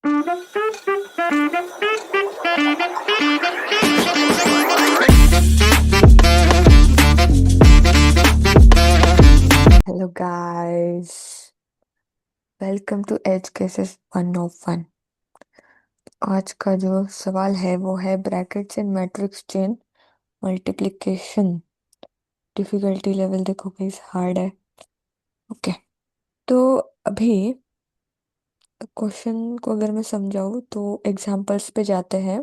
Hello guys, welcome to edge cases 101। आज का जो सवाल है वो है brackets in matrix chain multiplication. Difficulty level देखो गाइस, हार्ड है। ओके, तो अभी क्वेश्चन को अगर मैं समझाऊँ तो एग्जांपल्स पे जाते हैं।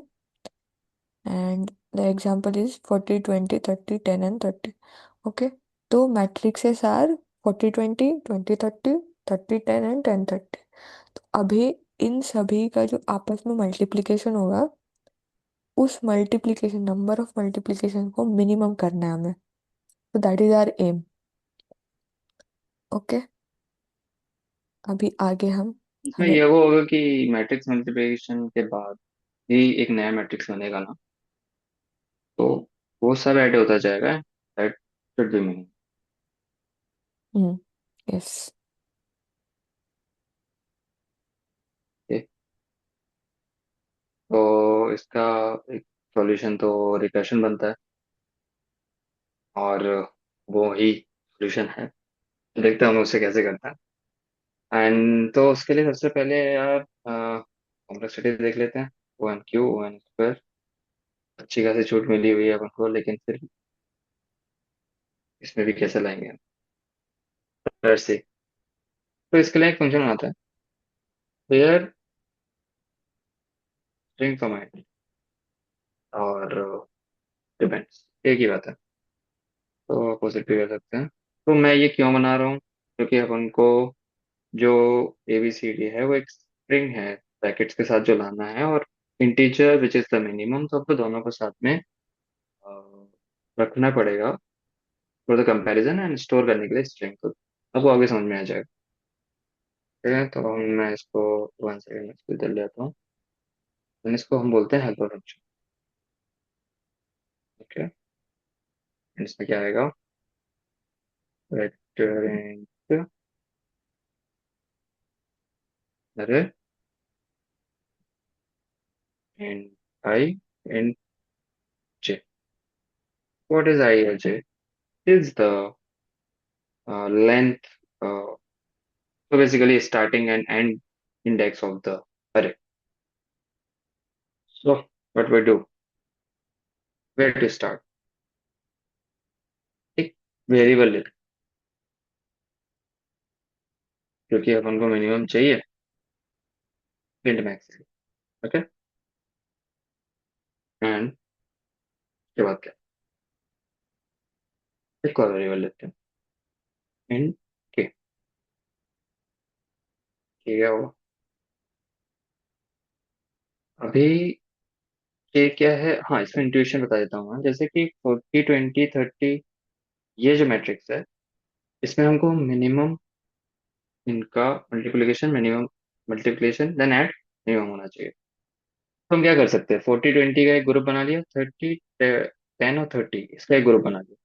And the example is 40 20 30 10 and 30। Okay, तो मैट्रिक्सेस आर 40 20 20 30 30 10 एंड 10 30। तो अभी इन सभी का जो आपस में मल्टीप्लिकेशन होगा, उस मल्टीप्लिकेशन नंबर ऑफ मल्टीप्लिकेशन को मिनिमम करना है हमें। तो that is our aim. Okay, अभी आगे हम इसमें हमें ये वो होगा कि मैट्रिक्स मल्टीप्लिकेशन के बाद ही एक नया मैट्रिक्स बनेगा ना। तो वो सब ऐड होता जाएगा। That should be meaning. Yes. तो इसका एक सॉल्यूशन तो रिकर्शन बनता है, और वो ही सॉल्यूशन है। देखते हैं हम उसे कैसे करते हैं। एंड तो उसके लिए सबसे पहले यार कॉम्प्लेक्सिटी देख लेते हैं। O N cube O N square, अच्छी खासी छूट मिली हुई है अपन को, लेकिन फिर इसमें भी कैसे लाएंगे हम? Let's see. तो इसके लिए एक फंक्शन आता है, वेयर स्ट्रिंग फॉर्मेट और डिपेंड्स, एक ही बात है। तो अपोजिट भी कर सकते हैं। तो मैं ये क्यों बना रहा हूँ? क्योंकि अपन को जो ABCD है वो एक स्ट्रिंग है, ब्रैकेट्स के साथ जो लाना है, और integer which is the minimum, तो आपको दोनों को साथ में रखना पड़ेगा for the comparison and store करने के लिए स्ट्रिंग को। आपको आगे समझ में आ जाएगा। ठीक है, तो मैं इसको वन सेकेंड इसको इधर ले आता हूँ। then इसको हम बोलते हैं हेल्पर फंक्शन। ओके, इसमें क्या आएगा? वेक्टर int अरे int I int j. What is I or j? Is the length, so basically starting and end index of the array. So what we do, where to start? एक variable ले, क्योंकि अपन को minimum चाहिए print max. Okay, and के बाद क्या, एक और वेरिएबल लेते हैं, int k। ठीक है वो, अभी k क्या है? हाँ, इसमें इंट्यूशन बता देता हूँ मैं। जैसे कि 40 20 30, ये जो मैट्रिक्स है, इसमें हमको मिनिमम इनका multiplication, minimum multiplication then add minimum होना चाहिए। तो हम क्या कर सकते हैं, 40 20 का एक ग्रुप बना लिया, 30 10 और 30 इसका एक ग्रुप बना लिया।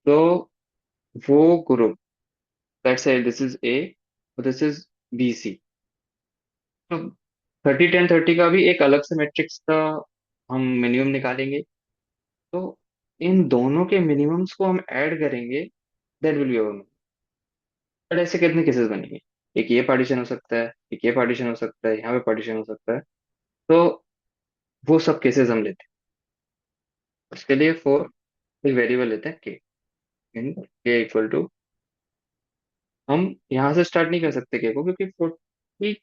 तो वो group, let's say this is a और दिस इज BC। तो 30 10 30 का भी एक अलग से मैट्रिक्स का हम मिनिमम निकालेंगे। तो इन दोनों के मिनिमम्स को हम ऐड करेंगे, that will be our. But ऐसे कितने केसेस बनेंगे? एक ये पार्टीशन हो सकता है, एक ये पार्टीशन हो सकता है, यहाँ पे पार्टीशन हो सकता है। तो वो सब केसेस हम लेते हैं। उसके लिए फोर एक वेरिएबल लेते हैं के। इन के इक्वल टू, हम यहाँ से स्टार्ट नहीं कर सकते के को, क्योंकि 40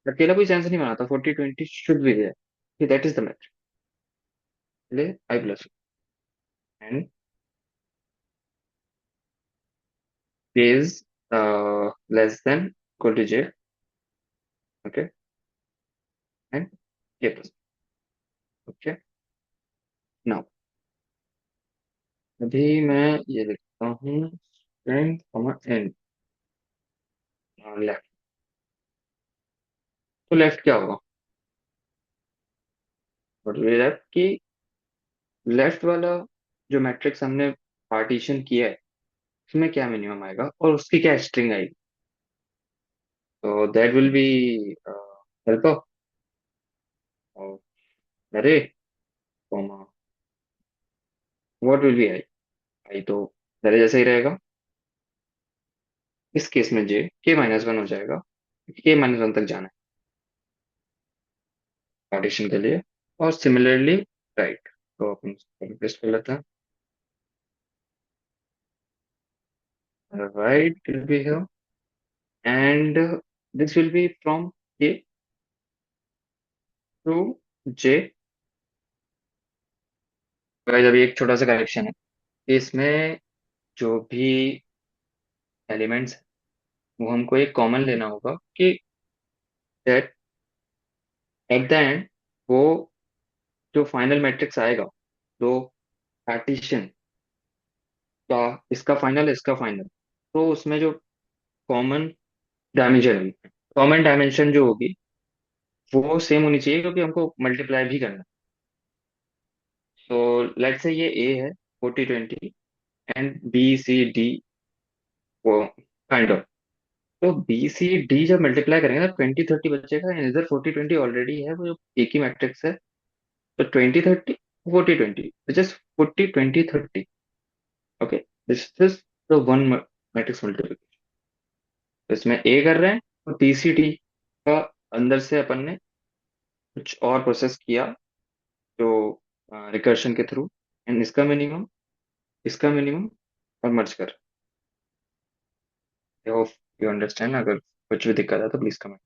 अकेला कोई सेंस नहीं बनाता। 40 20 should be there, that is the matrix. ले i plus and k is less than equal to j। Okay, and k plus. Okay, now अभी मैं ये लिखता हूँ, स्ट्रिंग कॉमा एंड लेफ्ट। तो लेफ्ट क्या होगा? मतलब ये लेफ्ट की, लेफ्ट वाला जो मैट्रिक्स हमने पार्टीशन किया है, उसमें क्या मिनिमम आएगा और उसकी क्या स्ट्रिंग आएगी? तो दैट विल बी हेल्प। और अरे comma, what will be I? I तो पहले जैसा ही रहेगा। इस केस में जे के-1 हो जाएगा, के-1 तक जाना है पार्टीशन के लिए। और सिमिलरली राइट, तो अपन पेस्ट कर लेते हैं। Right will be here, and this will be from के टू जे। गाइस अभी एक छोटा सा करेक्शन है कि इसमें जो भी एलिमेंट्स वो हमको एक कॉमन लेना होगा कि दैट एट द एंड वो जो फाइनल मैट्रिक्स आएगा, तो पार्टीशन का, इसका फाइनल इसका फाइनल, तो उसमें जो कॉमन डायमेंशन होगी, कॉमन डायमेंशन जो होगी वो सेम होनी चाहिए, क्योंकि हमको मल्टीप्लाई भी करना है। तो लेट्स से ये ए है 40 20, एंड बी सी डी वो काइंड ऑफ। तो बी सी डी जब मल्टीप्लाई करेंगे ना 20 30 बचेगा, एंड इधर 40 20 ऑलरेडी है, वो जो एक ही मैट्रिक्स है। तो 20 30 40 20, just 40 20 30। Okay, this is the one matrix multiplication. तो इसमें ए कर रहे हैं, और बीसीडी का अंदर से अपन ने कुछ और प्रोसेस किया, जो रिकर्शन के थ्रू, एंड इसका मिनिमम और मर्ज कर। I hope you understand. अगर कुछ भी दिक्कत है तो प्लीज कमेंट।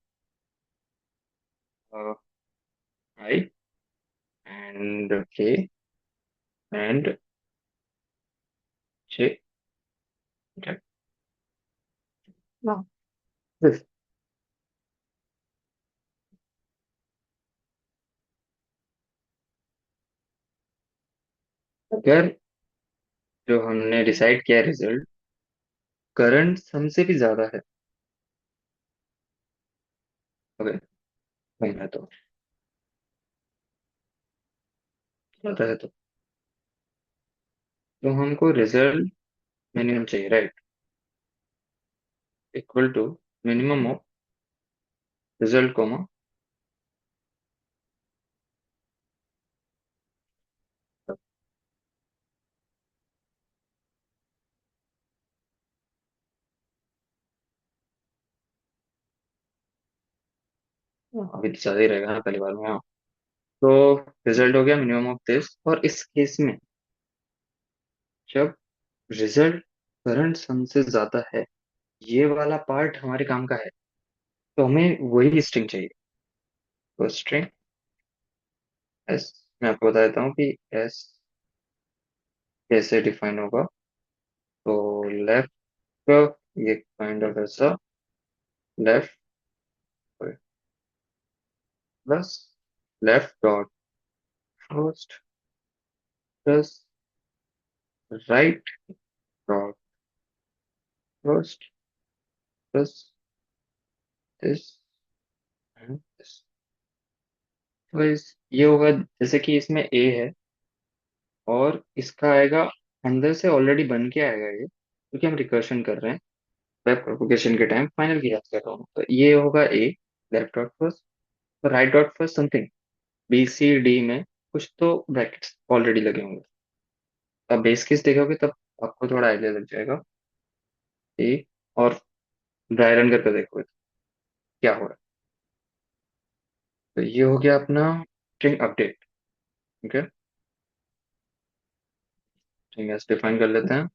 आई एंड के एंड जे, अगर जो हमने डिसाइड किया रिजल्ट करंट सम से भी ज्यादा है, ओके, है तो हमको रिजल्ट मिनिमम चाहिए, right? Equal to minimum of result comma. अभी तो ज्यादा ही रहेगा ना पहली बार में, हाँ। तो रिजल्ट हो गया मिनिमम ऑफ दिस, और इस केस में जब रिजल्ट करंट सम से ज्यादा है, ये वाला पार्ट हमारे काम का है, तो हमें वही स्ट्रिंग चाहिए। तो स्ट्रिंग एस, मैं आपको बता देता हूँ कि एस कैसे डिफाइन होगा। तो लेफ्ट, ये काइंड ऑफ ऐसा, left plus left dot first plus right dot first plus this and this. तो ये होगा, जैसे कि इसमें ए है, और इसका आएगा अंदर से ऑलरेडी बन के आएगा ये, क्योंकि हम रिकर्शन कर रहे हैं। वेब प्रोपोगेशन के टाइम फाइनल की बात कर रहा हूँ, तो ये होगा A left dot first, right dot first something, B C D में कुछ तो ब्रैकेट्स ऑलरेडी लगे होंगे। अब बेस केस देखोगे तब आपको थोड़ा आइडिया लग जाएगा। ए, और ड्राई रन करके देखोगे तो क्या हो रहा है। तो ये हो गया अपना स्ट्रिंग अपडेट। ठीक है, स्ट्रिंग एस डिफाइन कर लेते हैं,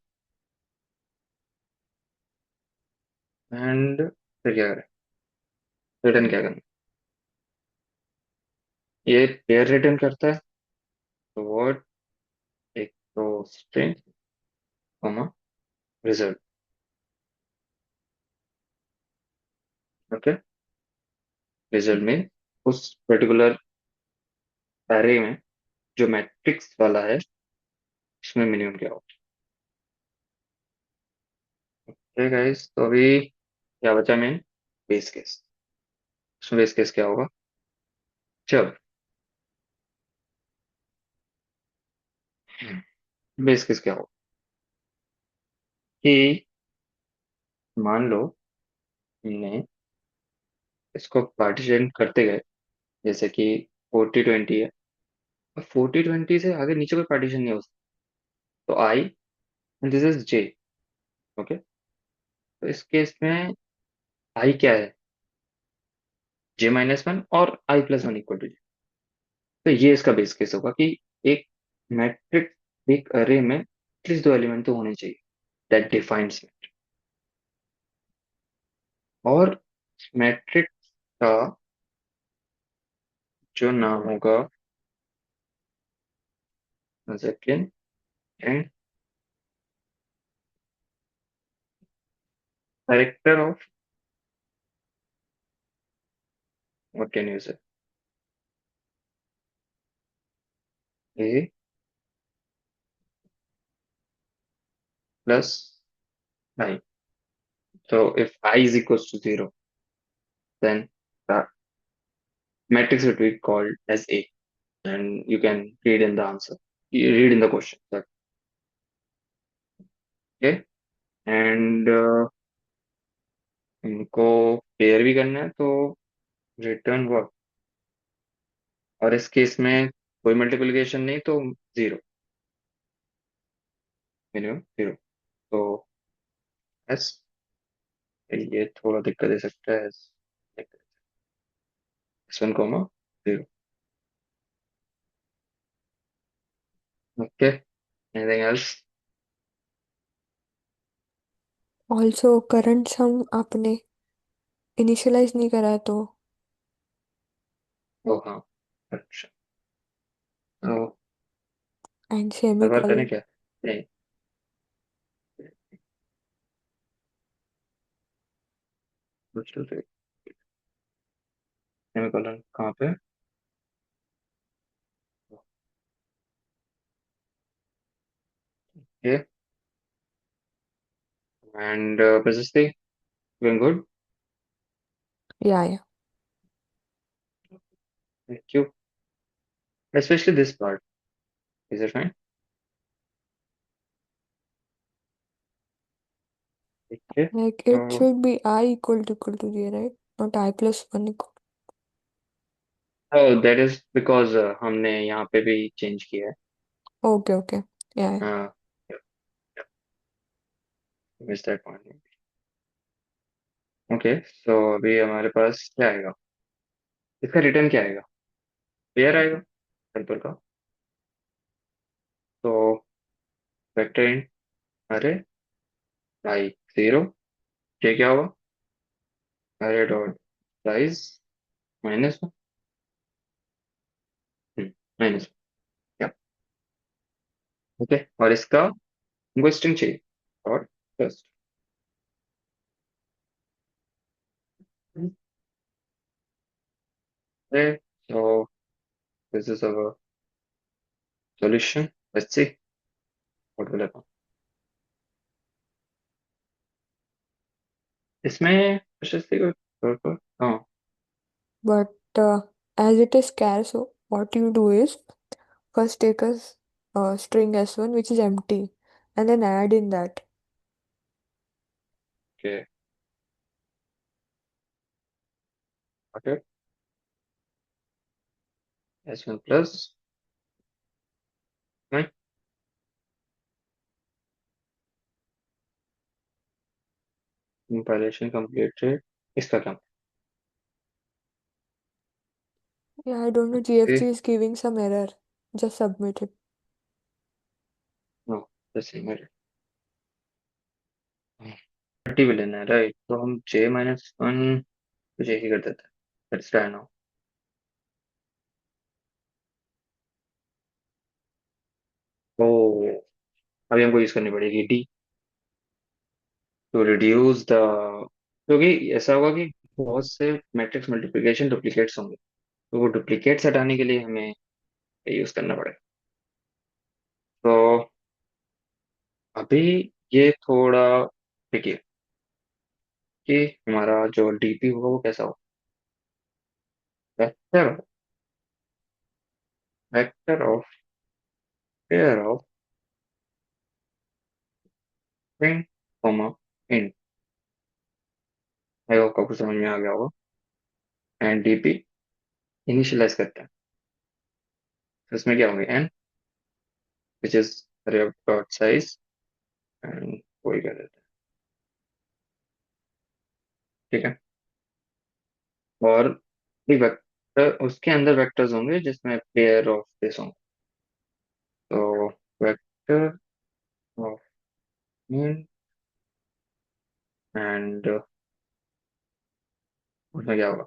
एंड फिर क्या करें, रिटर्न क्या करना। ये पेयर रिटर्न करता है, तो वर्ड एक तो string comma result. Okay, result में उस पर्टिकुलर एरे में जो मैट्रिक्स वाला है, इसमें मिनिमम क्या होगा। ठीक है गाइस, तो अभी क्या बचा मेन, बेस केस। उसमें बेस केस क्या होगा, जब बेस केस क्या होगा कि मान लो हमने इसको पार्टीशन करते गए, जैसे कि 40 20 है, और 40 20 से आगे नीचे कोई पार्टीशन नहीं हो सकता। तो I and this is J. Okay, तो इस केस में आई क्या है, J-1 और I+1 इक्वल टू जे। तो ये इसका बेस केस होगा कि एक मैट्रिक्स, एक अरे में एटलीस्ट दो एलिमेंट तो होने चाहिए, दैट डिफाइंस। और मैट्रिक्स का जो नाम होगा, second and character of, what can you say, A plus I. So if I is equals to 0, then the matrix will be called as A, and you can read in the answer. You read in the question. Okay, and इनको pair भी करना है तो written work, और इस case में कोई multiplication नहीं तो जीरो, मिनिमम जीरो। तो एस, ये थोड़ा दिक्कत दे सकता है, S1 zero. Okay, anything else? Also current सम आपने इनिशियलाइज नहीं करा है तो। ओ हाँ, अच्छा, तो एंड हर बार करें सेमीकोलन। क्या? नहीं, मुश्किल से। सेमीकोलन कहाँ पे? Okay, and Prashasti, doing good. या Thank you. Especially this part. Is it fine? Okay. like it So, should be I equal to j, right? Not I plus 1 equal. oh, that is because हमने यहाँ पे भी change किया है। Okay, okay. Yeah. हाँ, miss that point. Okay, सो अभी हमारे पास क्या आएगा, इसका रिटर्न क्या आएगा? पेयर आएगा, सिंपल का। तो वेक्टर इन अरे आई जीरो, ये क्या होगा, अरे डॉट साइज -1, -1, क्या? ओके, और इसका हमको स्ट्रिंग चाहिए, और first, okay, so this is our solution. Let's see what will happen. इसमें प्रशस्ति को हाँ, But as it is scarce, so what you do is first take a string s1 which is empty and then add in that. okay, okay, S1 plus, right, compilation completed, इसका क्या? Yeah, I don't know. Okay, GFG is giving some error. Just submit it. no, the same है, 30 भी लेना है, right? तो हम J-1 कुछ एक ही कर देते हैं। Let's try now. ओ, अभी हमको यूज करनी पड़ेगी D टू रिड्यूस द, क्योंकि ऐसा होगा कि बहुत से मैट्रिक्स मल्टीप्लिकेशन डुप्लीकेट्स होंगे, तो वो डुप्लीकेट्स हटाने के लिए हमें यूज करना पड़ेगा। तो अभी ये थोड़ा ट्रिकी है कि हमारा जो डीपी होगा वो कैसा होगा, vector, vector of pair of print comma int। I hope आपको समझ में आ गया होगा। एंड डीपी इनिशियलाइज करते हैं। तो इसमें क्या होंगे N which is dot size and वही कर देते हैं। ठीक है। और एक वेक्टर उसके अंदर वेक्टर्स होंगे जिसमें पेयर ऑफ दिस होंगे। तो वेक्टर ऑफ मीन एंड उसमें क्या होगा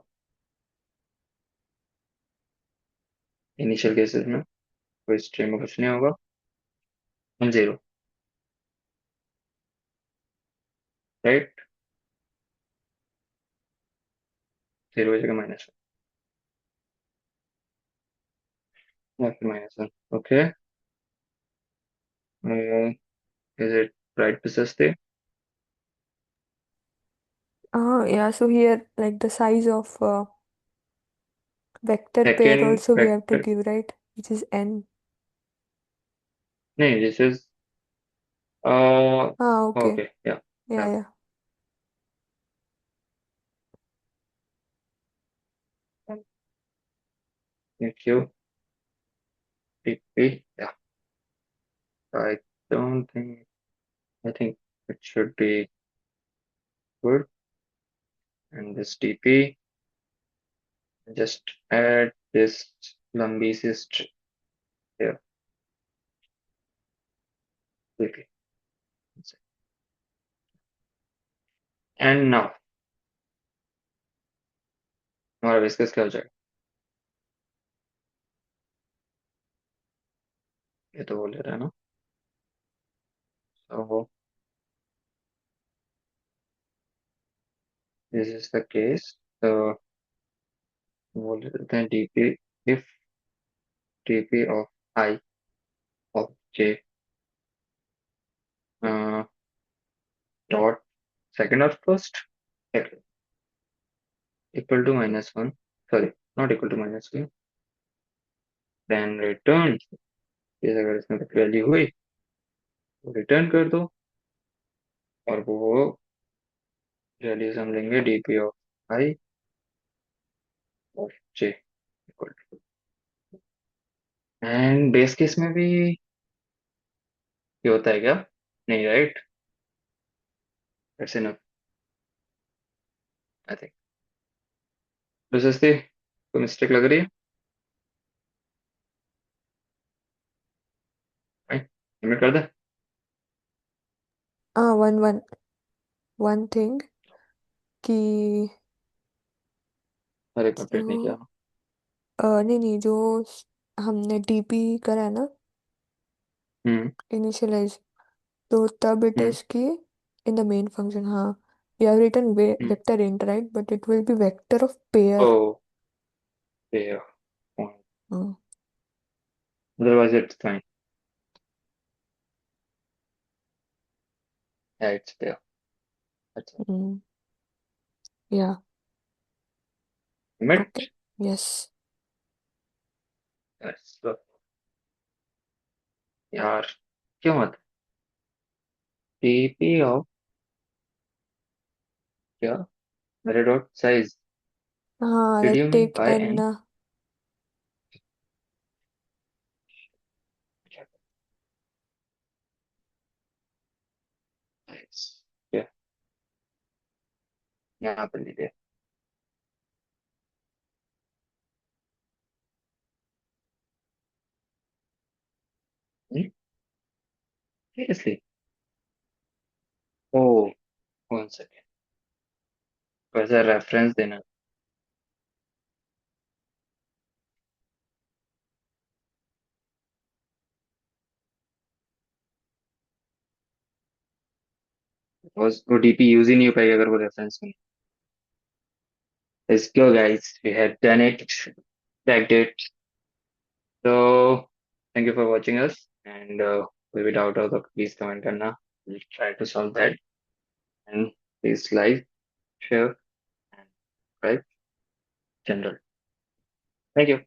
इनिशियल केसेस में कोई स्ट्रिंग में कुछ नहीं होगा जीरो राइट। जीरो की जगह -1 या फिर -1 okay. Is it right precisely? Yeah, so here, like the size of vector pair second also we have to vector give, right? Which is n. नहीं दिस इज Okay. ओके या Yeah, yeah. Q TP या I don't think I think it should be good. And this TP, just add this Lambi string here quickly. And now, हमारा viscous क्या हो जाएगा? ये तो बोल रहा है ना। So this is the case. तो बोल देते हैं DP if DP of I of J uh, dot second or first equal to -1. Sorry, not equal to -1. Then return. ये अगर इसमें कुछ वैल्यू हुई तो रिटर्न कर दो और वो वैल्यूज हम लेंगे DP of I of J equal to and base case में भी ये होता है क्या? नहीं right. That's enough I think. प्रशस्ति कोई मिस्टेक लग रही है? सबमिट कर दे। One thing कि अरे जो कंप्लीट नहीं किया ना। नहीं नहीं जो हमने डीपी करा है ना, हम्म इनिशियलाइज, तो तब इट हम्म इज की इन द मेन फंक्शन, हाँ, we have written hmm vector int, right? But it will be vector of pair. Okay Hmm. Otherwise it's fine it's there अच्छा Mm. Yeah. Submit. Okay. Yes. यार क्यों मत TP of क्या मेरे dot size हाँ, did like you mean take by n N? क्या यहाँ पर लीजिए सीरियसली ओ वन सेकेंड वैसा रेफरेंस देना वो डीपी यूज ही नहीं हो पाएगी अगर वो रेफरेंस में। Let's go, guys. We have done it, cracked it. So, thank you for watching us. And कोई भी doubt हो तो please comment करना. We'll try to solve that. And please like, share, and subscribe channel. Thank you.